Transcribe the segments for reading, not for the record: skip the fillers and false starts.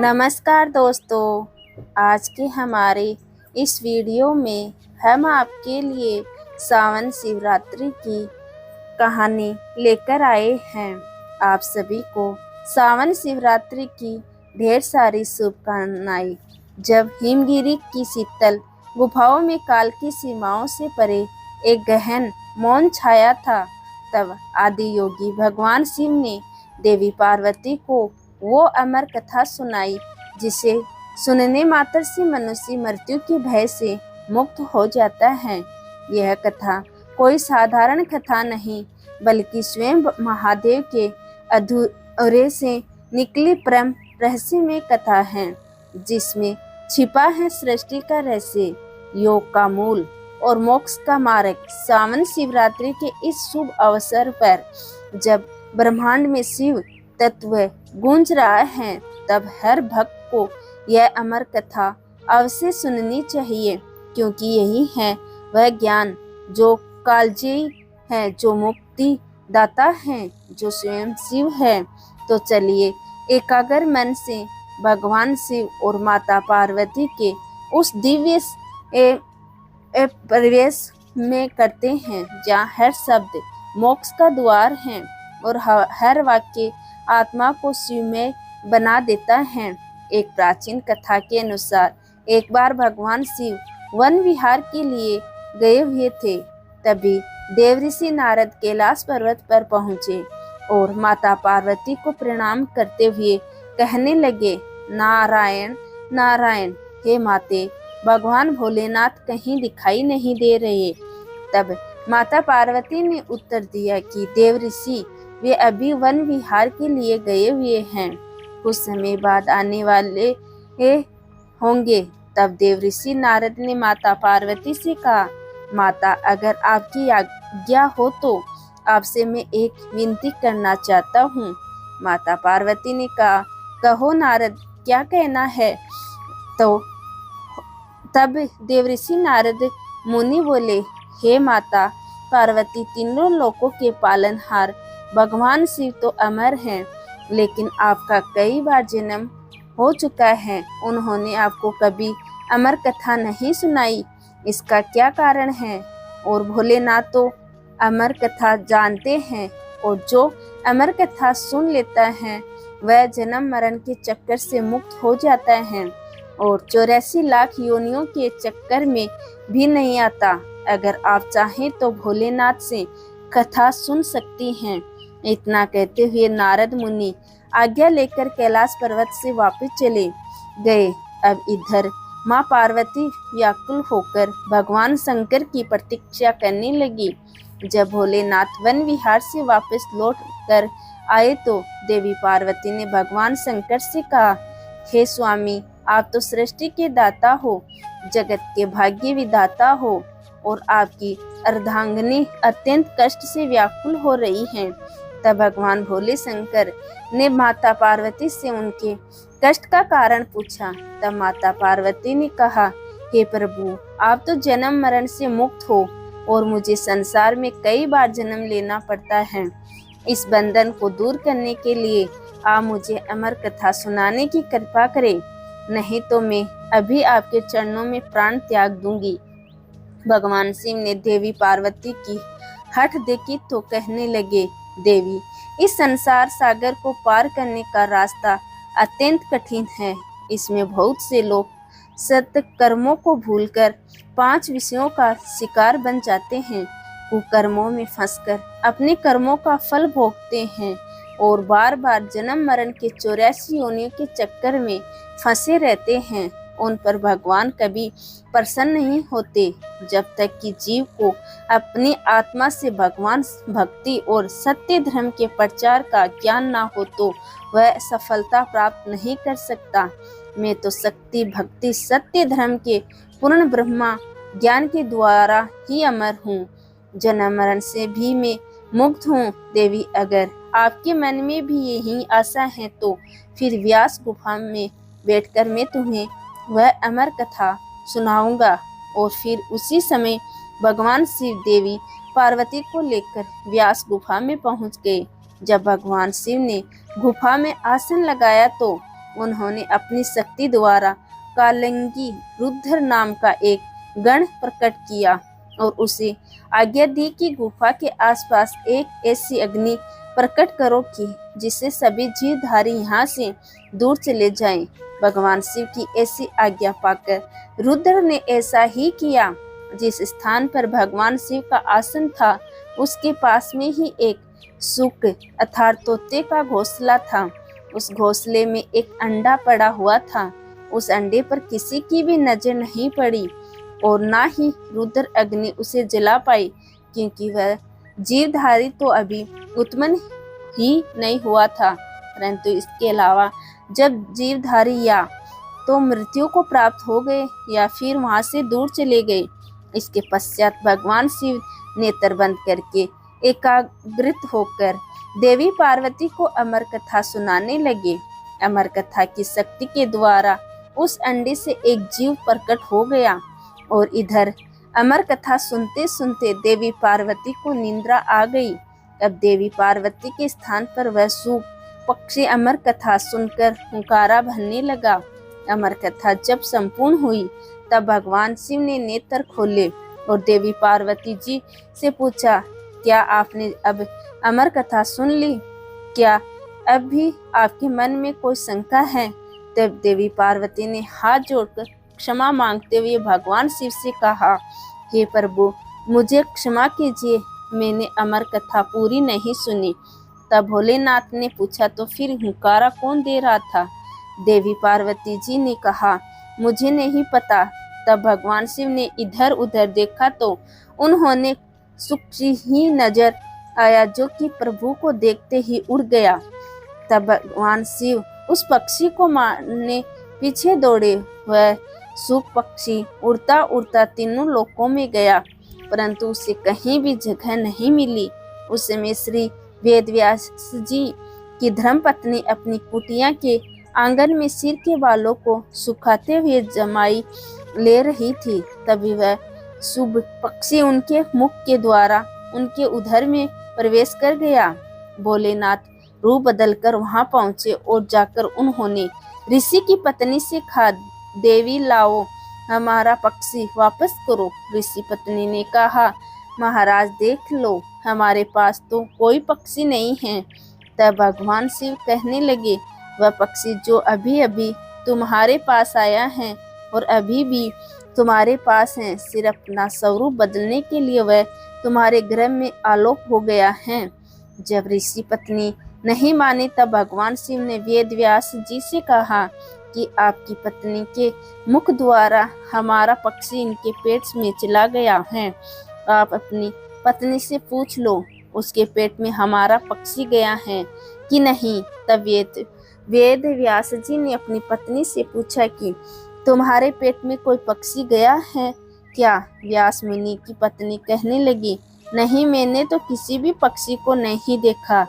नमस्कार दोस्तों, आज के हमारे इस वीडियो में हम आपके लिए सावन शिवरात्रि की कहानी लेकर आए हैं। आप सभी को सावन शिवरात्रि की ढेर सारी शुभकामनाएं। जब हिमगिरी की शीतल गुफाओं में काल की सीमाओं से परे एक गहन मौन छाया था, तब आदि योगी भगवान शिव ने देवी पार्वती को वो अमर कथा सुनाई जिसे सुनने मात्र से मनुष्य मृत्यु के भय से मुक्त हो जाता है। यह कथा कोई साधारण कथा नहीं, बल्कि स्वयं महादेव के अधूरे से निकली परम रहस्यमय कथा है, जिसमें छिपा है सृष्टि का रहस्य, योग का मूल और मोक्ष का मार्ग। सावन शिवरात्रि के इस शुभ अवसर पर जब ब्रह्मांड में शिव तत्व गूंज रहा है, तब हर भक्त को यह अमर कथा अवश्य सुननी चाहिए, क्योंकि यही है वह ज्ञान जो कालजयी है, जो मुक्ति दाता है, जो स्वयं शिव है। तो चलिए एकाग्र मन से भगवान शिव और माता पार्वती के उस दिव्य प्रवेश में करते हैं, जहाँ हर शब्द मोक्ष का द्वार है और हर वाक्य आत्मा को शिवमय बना देता है। एक प्राचीन कथा के अनुसार एक बार भगवान शिव वन विहार के लिए गए हुए थे। तभी देवऋषि नारद कैलाश पर्वत पर पहुंचे और माता पार्वती को प्रणाम करते हुए कहने लगे, नारायण नारायण, हे माते, भगवान भोलेनाथ कहीं दिखाई नहीं दे रहे। तब माता पार्वती ने उत्तर दिया कि देवऋषि, वे अभी वन विहार के लिए गए हुए हैं, कुछ समय बाद आने वाले होंगे। तब देवऋषि नारद ने माता पार्वती से कहा, माता, अगर आपकी आज्ञा हो तो आपसे मैं एक विनती करना चाहता हूँ। माता पार्वती ने कहा, कहो नारद, क्या कहना है। तो तब देवऋषि नारद मुनि बोले, हे माता पार्वती, तीनों लोकों के पालनहार भगवान शिव तो अमर हैं, लेकिन आपका कई बार जन्म हो चुका है, उन्होंने आपको कभी अमर कथा नहीं सुनाई। इसका क्या कारण है। और भोलेनाथ तो अमर कथा जानते हैं, और जो अमर कथा सुन लेता है वह जन्म मरण के चक्कर से मुक्त हो जाता है और 84 लाख योनियों के चक्कर में भी नहीं आता। अगर आप चाहें तो भोलेनाथ से कथा सुन सकती हैं। इतना कहते हुए नारद मुनि आज्ञा लेकर कैलाश पर्वत से वापस चले गए। अब इधर माँ पार्वती व्याकुल होकर भगवान शंकर की प्रतीक्षा करने लगी। जब भोलेनाथ वन विहार से वापस लौट कर आए तो देवी पार्वती ने भगवान शंकर से कहा, हे स्वामी, आप तो सृष्टि के दाता हो, जगत के भाग्य विधाता हो, और आपकी अर्धांगिनी अत्यंत कष्ट से व्याकुल हो रही हैं। तब भगवान भोले शंकर ने माता पार्वती से उनके कष्ट का कारण पूछा। तब माता पार्वती ने कहा, हे प्रभु, आप तो जन्म मरण से मुक्त हो और मुझे संसार में कई बार जन्म लेना पड़ता है। इस बंधन को दूर करने के लिए आप मुझे अमर कथा सुनाने की कृपा करें, नहीं तो मैं अभी आपके चरणों में प्राण त्याग दूंगी। भगवान शिव ने देवी पार्वती की हठ देखी तो कहने लगे, देवी, इस संसार सागर को पार करने का रास्ता अत्यंत कठिन है। इसमें बहुत से लोग सत्य कर्मों को भूलकर 5 विषयों का शिकार बन जाते हैं, कुकर्मों में फंसकर अपने कर्मों का फल भोगते हैं और बार बार जन्म मरण के 84 योनियों के चक्कर में फंसे रहते हैं। उन पर भगवान कभी प्रसन्न नहीं होते। जब तक कि जीव को अपनी आत्मा से भगवान भक्ति और सत्य धर्म के प्रचार का ज्ञान ना हो तो वह सफलता प्राप्त नहीं कर सकता। मैं तो शक्ति, भक्ति, सत्य धर्म के पूर्ण ब्रह्मा ज्ञान के द्वारा ही अमर हूँ। जन्म मरण से भी मैं मुक्त हूँ। देवी, अगर आपके मन में भी यही आशा है तो फिर व्यास गुफा में बैठकर मैं तुम्हें वह अमर कथा सुनाऊंगा। और फिर उसी समय भगवान शिव देवी पार्वती को लेकर व्यास गुफा में पहुंच गए। जब भगवान शिव ने गुफा में आसन लगाया तो उन्होंने अपनी शक्ति द्वारा कालंगी रुद्र नाम का एक गण प्रकट किया और उसे आज्ञा दी कि गुफा के आसपास एक ऐसी अग्नि प्रकट करो कि जिससे सभी जीवधारी यहाँ से दूर चले जाएं। भगवान शिव की ऐसी आज्ञा पाकर रुद्र ने ऐसा ही किया। जिस स्थान पर भगवान शिव का आसन था उसके पास में ही एक सुक अर्थात तोते का घोंसला था। उस घोंसले में एक अंडा पड़ा हुआ था। उस अंडे पर किसी की भी नजर नहीं पड़ी और ना ही रुद्र अग्नि उसे जला पाई, क्योंकि वह जीवधारी तो अभी उत्पन्न ही नहीं हुआ था। परंतु इसके अलावा जब जीवधारी या तो मृत्यु को प्राप्त हो गए या फिर वहां से दूर चले गए। इसके पश्चात भगवान शिव नेत्र बंद करके एकाग्रित होकर देवी पार्वती को अमर कथा सुनाने लगे। अमर कथा की शक्ति के द्वारा उस अंडे से एक जीव प्रकट हो गया और इधर अमर कथा सुनते सुनते देवी पार्वती को निंद्रा आ गई। अब देवी पार्वती के स्थान पर वह सूप पक्षी अमर कथा सुनकर हुंकारा भरने लगा। अमर कथा जब संपूर्ण हुई तब भगवान शिव ने नेत्र खोले और देवी पार्वती जी से पूछा, क्या आपने अब अमर कथा सुन ली? क्या अब भी आपके मन में कोई शंका है? तब देवी पार्वती ने हाथ जोड़कर क्षमा मांगते हुए भगवान शिव से कहा, हे प्रभु, मुझे क्षमा कीजिए, मैंने अमर कथा पूरी नहीं सुनी। तब भोलेनाथ ने पूछा, तो फिर हुंकारा कौन दे रहा था? देवी पार्वती जी ने कहा, मुझे नहीं पता। तब भगवान शिव ने इधर उधर देखा तो उन्होंने सूक्ष्म ही नजर आया जो कि प्रभु को देखते ही उड़ गया। तब भगवान शिव उस पक्षी को मारने पीछे दौड़े। वह सुख पक्षी उड़ता उड़ता तीनों लोकों में गया, परंतु उसे कहीं भी जगह नहीं मिली। उस समय श्री वेदव्यास जी की धर्मपत्नी अपनी कुटिया के आंगन में सिर के बालों को सुखाते हुए जमाई ले रही थी। तभी वह शुभ पक्षी उनके मुख के द्वारा उनके उदर में प्रवेश कर गया। भोलेनाथ रूप बदलकर वहां पहुंचे और जाकर उन्होंने ऋषि की पत्नी से कहा, देवी लाओ हमारा पक्षी वापस करो। ऋषि पत्नी ने कहा, महाराज देख लो, हमारे पास तो कोई पक्षी नहीं है। तब भगवान शिव कहने लगे, वह पक्षी जो अभी अभी तुम्हारे पास आया है और अभी भी तुम्हारे पास है, सिर्फ अपना स्वरूप बदलने के लिए वह तुम्हारे गर्भ में आलोक हो गया है। जब ऋषि पत्नी नहीं मानी तब भगवान शिव ने वेद व्यास जी से कहा कि आपकी पत्नी के मुख द्वारा हमारा पक्षी इनके पेट में चला गया है। आप अपनी पत्नी से पूछ लो उसके पेट में हमारा पक्षी गया है कि नहीं। तब वेद व्यास जी ने अपनी पत्नी से पूछा कि तुम्हारे पेट में कोई पक्षी गया है क्या? व्यास मुनि की पत्नी कहने लगी, नहीं, मैंने तो किसी भी पक्षी को नहीं देखा,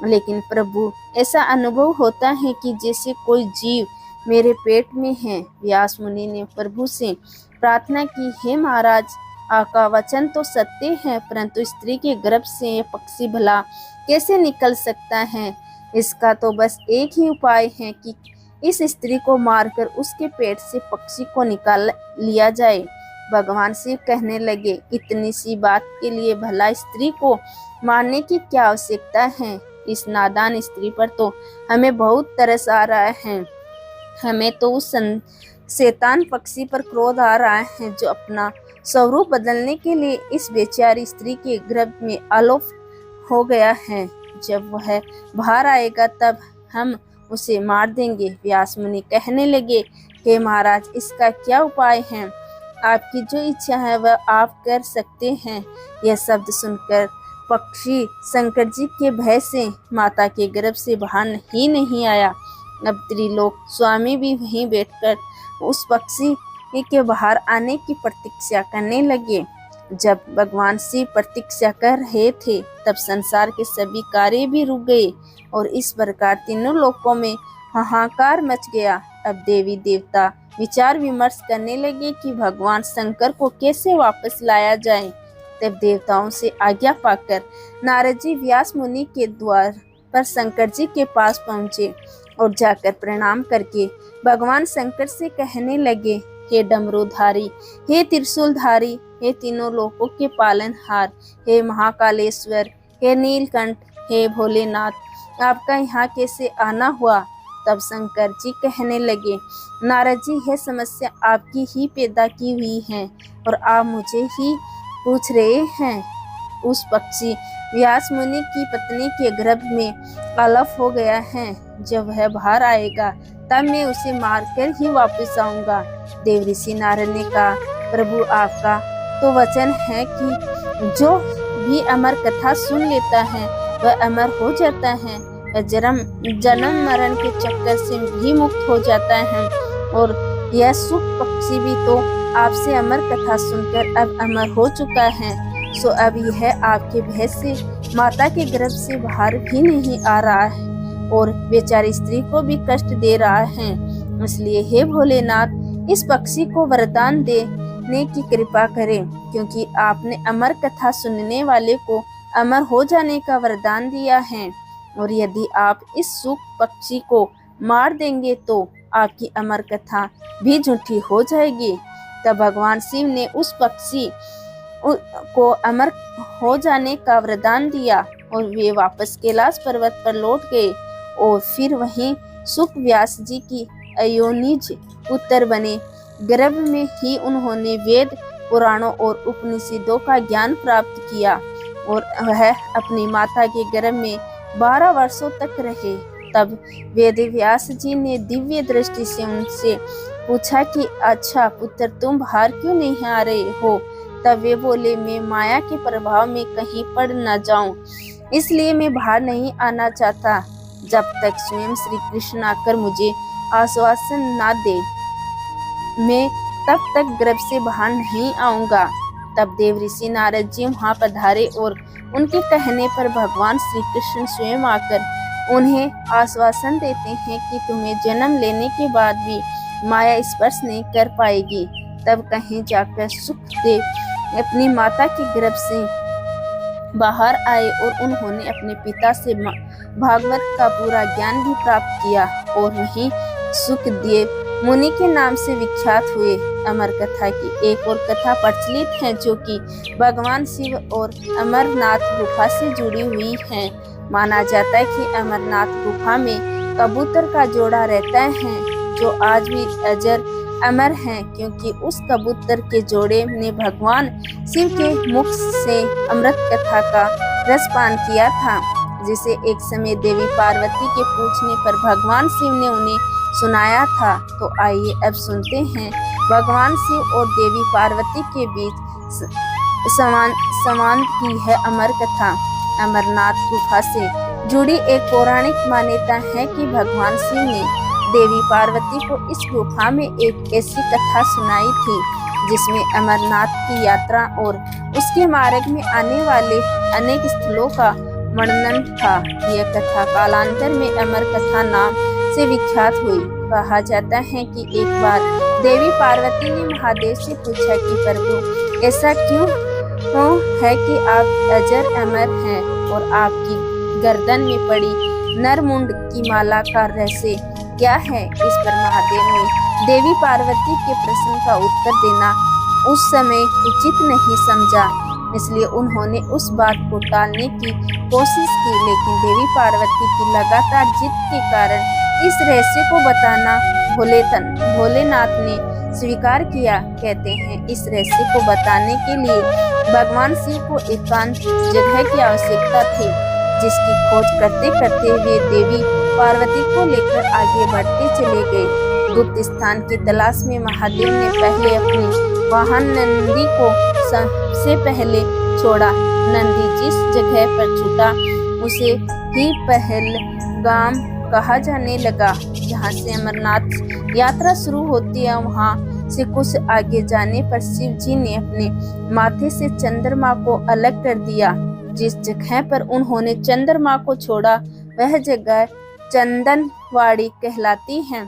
लेकिन प्रभु ऐसा अनुभव होता है कि जैसे कोई जीव मेरे पेट में है। व्यास मुनि ने प्रभु से प्रार्थना की, हे महाराज, आपका वचन तो सत्य है, परंतु स्त्री के गर्भ से ये पक्षी भला कैसे निकल सकता है? इसका तो बस एक ही उपाय है कि इस स्त्री को मारकर उसके पेट से पक्षी को निकाल लिया जाए। भगवान शिव कहने लगे, इतनी सी बात के लिए भला स्त्री को मारने की क्या आवश्यकता है? इस नादान स्त्री पर तो हमें बहुत तरस आ रहा है। हमें तो उस शैतान पक्षी पर क्रोध आ रहा है जो अपना स्वरूप बदलने के लिए इस बेचारी स्त्री के गर्भ में आलोक हो गया है। जब वह बाहर आएगा तब हम उसे मार देंगे। व्यास मुनि कहने लगे, हे महाराज, इसका क्या उपाय है? आपकी जो इच्छा है वह आप कर सकते हैं। यह शब्द सुनकर पक्षी शंकर जी के भय से माता के गर्भ से बाहर ही नहीं आया। अब त्रिलोक स्वामी भी वहीं बैठकर उस पक्षी के बाहर आने की प्रतीक्षा करने लगे। जब भगवान शिव प्रतीक्षा कर रहे थे तब संसार के सभी कार्य भी रुक गए और इस प्रकार तीनों लोकों में हाहाकार मच गया। अब देवी देवता विचार विमर्श करने लगे कि भगवान शंकर को कैसे वापस लाया जाए। तब देवताओं से आज्ञा पाकर नारद जी व्यास मुनि के द्वार पर शंकर जी के पास पहुँचे और जाकर प्रणाम करके भगवान शंकर से कहने लगे, हे डमरूधारी, हे त्रिशूलधारी, हे तीनों लोकों के पालनहार, हे महाकालेश्वर, हे नीलकंठ, हे भोलेनाथ, आपका यहाँ कैसे आना हुआ? तब शंकर जी कहने लगे, नारद जी, यह समस्या आपकी ही पैदा की हुई है और आप मुझे ही पूछ रहे हैं। उस पक्षी व्यास मुनि की पत्नी के गर्भ में अलफ हो गया है। जब वह बाहर आएगा तब मैं उसे मारकर ही वापस आऊंगा। देव ऋषि नारद ने कहा, प्रभु आपका तो वचन है कि जो भी अमर कथा सुन लेता है वह अमर हो जाता है, वह जन्म मरण के चक्कर से भी मुक्त हो जाता है। और यह सुख पक्षी भी तो आपसे अमर कथा सुनकर अब अमर हो चुका है। सो अब यह आपके भय से माता के गर्भ से बाहर भी नहीं आ रहा है और बेचारी स्त्री को भी कष्ट दे रहा है। इसलिए हे भोलेनाथ, इस पक्षी को वरदान देने की कृपा करें, क्योंकि आपने अमर कथा सुनने वाले को अमर हो जाने का वरदान दिया है। और यदि आप इस सुख पक्षी को मार देंगे तो आपकी अमर कथा भी झूठी हो जाएगी। तब भगवान शिव ने उस पक्षी को अमर हो जाने का वरदान दिया और वे वापस कैलाश पर्वत पर लौट गए और फिर वहीं सुख व्यास जी की अयोनिज पुत्र बने। गर्भ में ही उन्होंने वेद पुराणों और उपनिषदों का ज्ञान प्राप्त किया और वह अपनी माता के गर्भ में 12 वर्षों तक रहे। तब वेद व्यास जी ने दिव्य दृष्टि से उनसे पूछा कि अच्छा पुत्र, तुम बाहर क्यों नहीं आ रहे हो? तब वे बोले, मैं माया के प्रभाव में कहीं पड़ न जाऊं, इसलिए मैं बाहर नहीं आना चाहता। जब तक स्वयं श्री कृष्ण आकर मुझे आश्वासन न दे, मैं तब तक गर्भ से बाहर नहीं आऊंगा। तब देव ऋषि नारद जी वहां पधारे और उनके कहने पर भगवान श्री कृष्ण स्वयं आकर उन्हें आश्वासन देते हैं कि तुम्हें जन्म लेने के बाद भी माया स्पर्श नहीं कर पाएगी। तब कहीं जाकर सुखदेव अपनी माता के गर्भ से बाहर आए और उन्होंने अपने पिता से भागवत का पूरा ज्ञान भी प्राप्त किया और वहीं सुखदेव मुनि के नाम से विख्यात हुए। अमर कथा की एक और कथा प्रचलित है जो कि भगवान शिव और अमरनाथ गुफा से जुड़ी हुई है। माना जाता है कि अमरनाथ गुफा में कबूतर का जोड़ा रहता है जो आज भी अजर अमर है, क्योंकि उस कबूतर के जोड़े ने भगवान शिव के मुख से अमृत कथा का रसपान किया था, जिसे एक समय देवी पार्वती के पूछने पर भगवान शिव ने उन्हें सुनाया था। तो आइए अब सुनते हैं भगवान शिव और देवी पार्वती के बीच संवाद की है अमर कथा। अमरनाथ गुफा से जुड़ी एक पौराणिक मान्यता है कि भगवान शिव ने देवी पार्वती को इस गुफा में एक ऐसी कथा सुनाई थी जिसमें अमरनाथ की यात्रा और उसके मार्ग में आने वाले अनेक स्थलों का वर्णन था। यह कथा कालांतर में अमर कथा नाम से विख्यात हुई। कहा जाता है कि एक बार देवी पार्वती ने महादेव से पूछा कि प्रभु, ऐसा क्यों है कि आप अजर अमर हैं और आपकी गर्दन में पड़ी नरमुंड की माला का रहस्य क्या है? इस पर महादेव ने देवी पार्वती के प्रश्न का उत्तर देना उस समय उचित नहीं समझा, इसलिए उन्होंने उस बात को टालने की कोशिश की। लेकिन देवी पार्वती की लगातार जिद के कारण इस रहस्य को बताना भोलेनाथ ने स्वीकार किया। कहते हैं इस रहस्य को बताने के लिए भगवान शिव को एकांत जगह की आवश्यकता थी, जिसकी खोज करते करते वे देवी पार्वती को लेकर आगे बढ़ते चले गए। गुप्त स्थान की तलाश में महादेव ने पहले अपनी वाहन नंदी को सबसे पहले छोड़ा। नंदी जिस जगह पर छूटा उसे ही पहलगाम कहा जाने लगा, जहाँ से अमरनाथ यात्रा शुरू होती है। वहाँ से कुछ आगे जाने पर शिव जी ने अपने माथे से चंद्रमा को अलग कर दिया। जिस जगह पर उन्होंने चंद्रमा को छोड़ा वह जगह चंदनवाड़ी कहलाती है।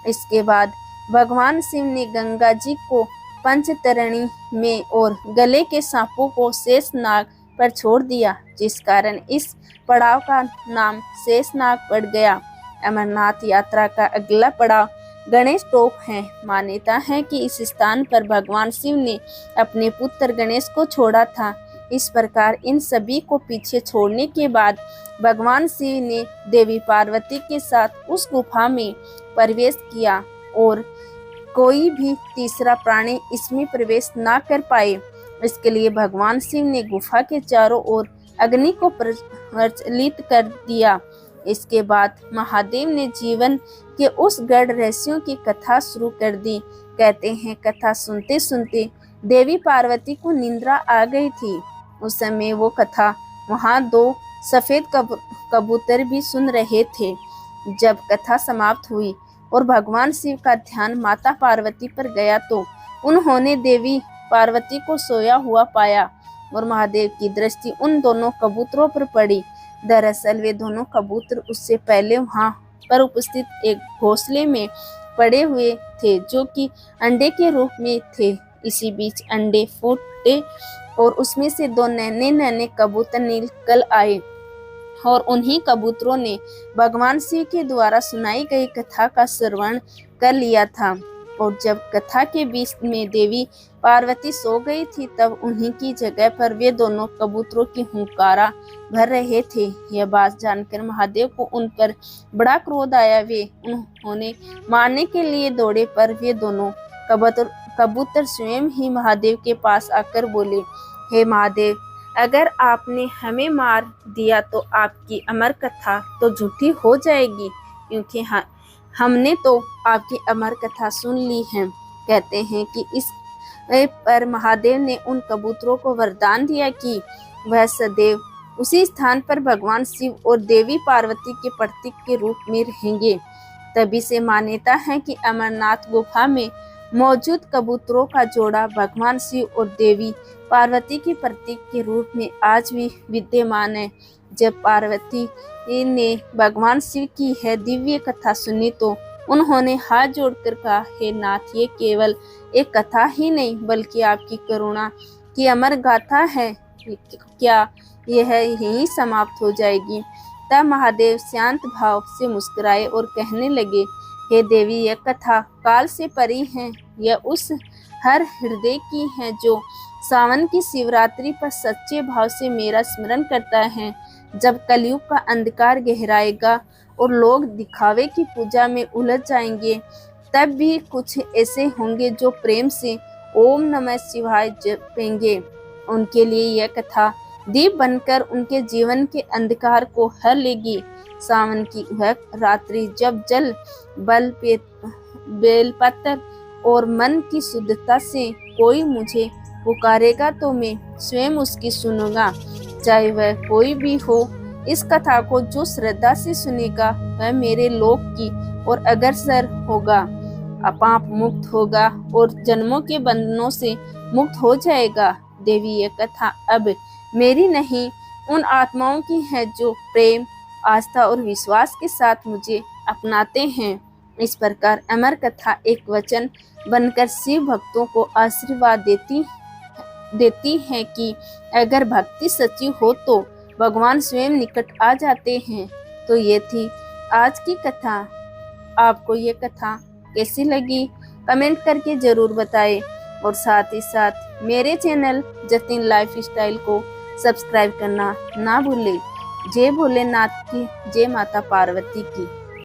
इसके बाद भगवान शिव ने गंगा जी को पंचतरणी में और गले के सांपों को शेषनाग पर छोड़ दिया, जिस कारण इस पड़ाव का नाम शेषनाग पड़ गया। अमरनाथ यात्रा का अगला पड़ाव गणेश टोप है। मान्यता है कि इस स्थान पर भगवान शिव ने अपने पुत्र गणेश को छोड़ा था। इस प्रकार इन सभी को पीछे छोड़ने के बाद भगवान शिव ने देवी पार्वती के साथ उस गुफा में प्रवेश किया और कोई भी तीसरा प्राणी इसमें प्रवेश ना कर पाए। इसके लिए भगवान शिव ने गुफा के चारों ओर अग्नि को प्रज्वलित कर दिया। इसके बाद महादेव ने जीवन के उस गढ़ रहस्यों की कथा शुरू कर दी। कहते हैं कथा सुनते सुनते देवी पार्वती को निंद्रा आ गई थी। उस समय वो कथा वहाँ 2 सफेद कबूतर भी सुन रहे थे। जब कथा समाप्त हुई और भगवान शिव का ध्यान माता पार्वती पर गया तो उन्होंने देवी पार्वती को सोया हुआ पाया और महादेव की दृष्टि उन दोनों कबूतरों पर पड़ी। दरअसल वे दोनों कबूतर उससे पहले वहां पर उपस्थित एक घोंसले में पड़े हुए थे जो कि अंडे के रूप में थे। इसी बीच अंडे फूटे और उसमें से 2 नन्हे नन्हे कबूतर निकल आए और उन्हीं कबूतरों ने भगवान शिव के द्वारा सुनाई गई कथा का श्रवण कर लिया था। और जब कथा के बीच में देवी पार्वती सो गई थी तब उन्हीं की जगह पर वे दोनों कबूतरों की हुंकारा भर रहे थे। यह बात जानकर महादेव को उन पर बड़ा क्रोध आया। वे उन्होंने मारने के लिए दौड़े पर वे दोनों कबूतर स्वयं ही महादेव के पास आकर बोले, हे महादेव, अगर आपने हमें मार दिया तो आपकी अमर कथा तो झूठी हो जाएगी, क्योंकि हमने तो आपकी अमर कथा सुन ली है। कहते हैं कि इस पर महादेव ने उन कबूतरों को वरदान दिया कि वह सदैव उसी स्थान पर भगवान शिव और देवी पार्वती के प्रतीक के रूप में रहेंगे। तभी से मान्यता है कि अमरनाथ गुफा में मौजूद कबूतरों का जोड़ा भगवान शिव और देवी पार्वती के प्रतीक के रूप में आज भी विद्यमान है। जब पार्वती ने भगवान शिव की है दिव्य कथा सुनी तो उन्होंने हाथ जोड़कर कहा, हे नाथ, ये केवल एक कथा ही नहीं बल्कि आपकी करुणा की अमर गाथा है। क्या यह यहीं समाप्त हो जाएगी? तब महादेव शांत भाव से मुस्कुराए और कहने लगे, हे देवी, यह कथा काल से परी है। यह उस हर हृदय की है जो सावन की शिवरात्रि पर सच्चे भाव से मेरा स्मरण करता है। जब कलयुग का अंधकार गहराएगा और लोग दिखावे की पूजा में उलझ जाएंगे, तब भी कुछ ऐसे होंगे जो प्रेम से ओम नमः शिवाय जपेंगे। उनके लिए यह कथा दीप बनकर उनके जीवन के अंधकार को हर लेगी। सावन की वह रात्रि जब जल बल बेलपत्र और मन की शुद्धता से कोई मुझे पुकारेगा तो मैं स्वयं उसकी सुनूंगा, चाहे वह कोई भी हो। इस कथा को जो श्रद्धा से सुनेगा वह मेरे लोक की और अग्रसर होगा, पाप मुक्त होगा और जन्मों के बंधनों से मुक्त हो जाएगा। देवी, यह कथा अब मेरी नहीं, उन आत्माओं की है जो प्रेम, आस्था और विश्वास के साथ मुझे अपनाते हैं। इस प्रकार अमर कथा एक वचन बनकर शिव भक्तों को आशीर्वाद देती है कि अगर भक्ति सच्ची हो तो भगवान स्वयं निकट आ जाते हैं। तो ये थी आज की कथा। आपको ये कथा कैसी लगी कमेंट करके जरूर बताएं और साथ ही साथ मेरे चैनल जतिन लाइफ स्टाइल को सब्सक्राइब करना ना भूलें। जय भोलेनाथ की, जय माता पार्वती की।